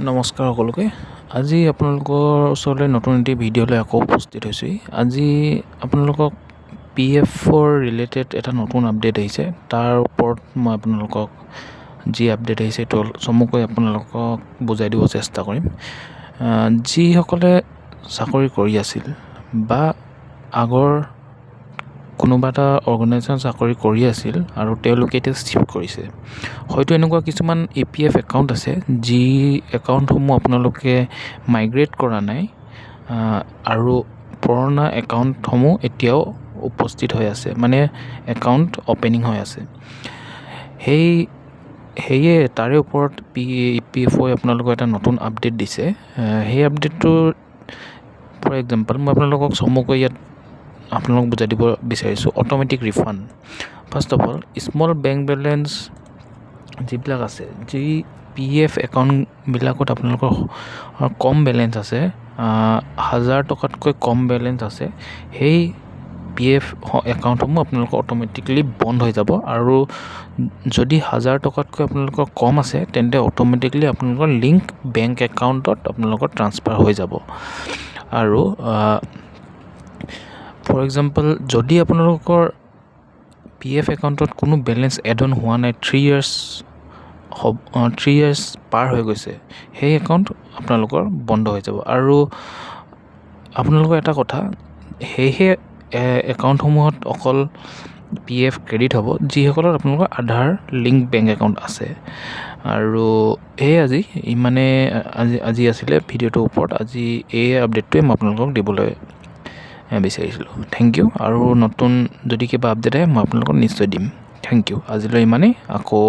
নমস্কাৰ সকলোকে। আজি আপোনালোকৰ ওচৰলৈ নতুন এটি ভিডিঅ'লৈ আকৌ উপস্থিত হৈছোঁ। আজি আপোনালোকক PF-ৰ ৰিলেটেড এটা নতুন আপডেট আহিছে, তাৰ ওপৰত মই আপোনালোকক যি আপডেট আহিছে সেইটো চমুকৈ আপোনালোকক বুজাই দিব চেষ্টা কৰিম। যিসকলে চাকৰি কৰি আছিল বা আগৰ কোনোবা এটা অৰ্গেনাইজেশ্যন চাকৰি কৰি আছিল আৰু তেওঁলোকে এতিয়া শিফ্ট কৰিছে, হয়তো এনেকুৱা কিছুমান EPF একাউণ্ট আছে যি একাউণ্টসমূহ আপোনালোকে মাইগ্ৰেট কৰা নাই আৰু পুৰণা একাউণ্টসমূহ এতিয়াও উপস্থিত হৈ আছে, মানে একাউণ্ট অপেনিং হৈ আছে। সেয়ে তাৰে ওপৰত EPF-ই আপোনালোকক এটা নতুন আপডেট দিছে। সেই আপডেটটো ফৰ এক্সাম্পল মই আপোনালোকক চমুকৈ ইয়াত আপোনালোকক বুজাই দিব বিচাৰিছোঁ। Automatic refund, first of all small bank balance যিবিলাক আছে, যি PF একাউণ্টবিলাকত আপোনালোকৰ কম বেলেঞ্চ আছে, 1000 টকাতকৈ কম বেলেঞ্চ আছে, সেই PF একাউণ্টসমূহ আপোনালোকৰ অট'মেটিকলি বন্ধ হৈ যাব। আৰু যদি 1000 টকাতকৈ আপোনালোকৰ কম আছে তেন্তে অট'মেটিকলি আপোনালোকৰ লিংক বেংক একাউণ্টত আপোনালোকৰ ট্ৰান্সফাৰ হৈ যাব। আৰু ফৰ এক্সাম্পল যদি আপোনালোকৰ PF একাউণ্টত কোনো বেলেঞ্চ এড অন হোৱা নাই, 3 ইয়াৰ্ছ পাৰ হৈ গৈছে, সেই একাউণ্ট আপোনালোকৰ বন্ধ হৈ যাব। আৰু আপোনালোকৰ এটা কথা, সেয়েহে একাউণ্টসমূহত অকল PF ক্ৰেডিট হ'ব যিসকলৰ আপোনালোকৰ আধাৰ লিংক বেংক একাউণ্ট আছে। আৰু আজি আজি আছিলে ভিডিঅ'টোৰ ওপৰত। আজি এই আপডেটটোৱে মই আপোনালোকক দিবলৈ বিচাৰিছিলোঁ। Thank you. আৰু নতুন যদি কিবা আপডেট আহে মই আপোনালোকক নিশ্চয় দিম। Thank you. আজিলৈ ইমানেই। আকৌ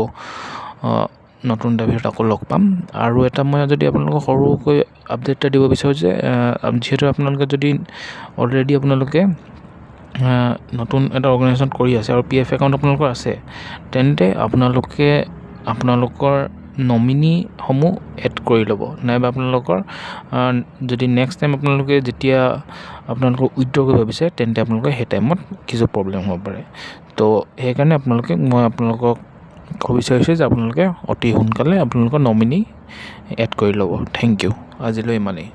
নতুন এটা ভিডিঅ'ত আকৌ লগ পাম। আৰু এটা মই যদি আপোনালোকক সৰুকৈ আপডেট এটা দিব বিচাৰোঁ যে যিহেতু আপোনালোকে যদি অলৰেডি আপোনালোকে নতুন এটা অৰ্গেনাইজেশ্যন কৰি আছে আৰু PF একাউণ্ট আপোনালোকৰ আছে, তেন্তে আপোনালোকে আপোনালোকৰ নমিনীসমূহ এড কৰি ল'ব, নাইবা আপোনালোকৰ যদি নেক্সট টাইম আপোনালোকে যেতিয়া আপোনালোকৰ উইথড্ৰ কৰিব বিচাৰে তেন্তে আপোনালোকে সেই টাইমত কিছু প্ৰব্লেম হ'ব পাৰে। তো সেইকাৰণে মই আপোনালোকক ক'ব বিচাৰিছোঁ যে আপোনালোকে অতি সোনকালে আপোনালোকৰ নমিনী এড কৰি ল'ব। Thank you. আজিলৈ ইমানেই।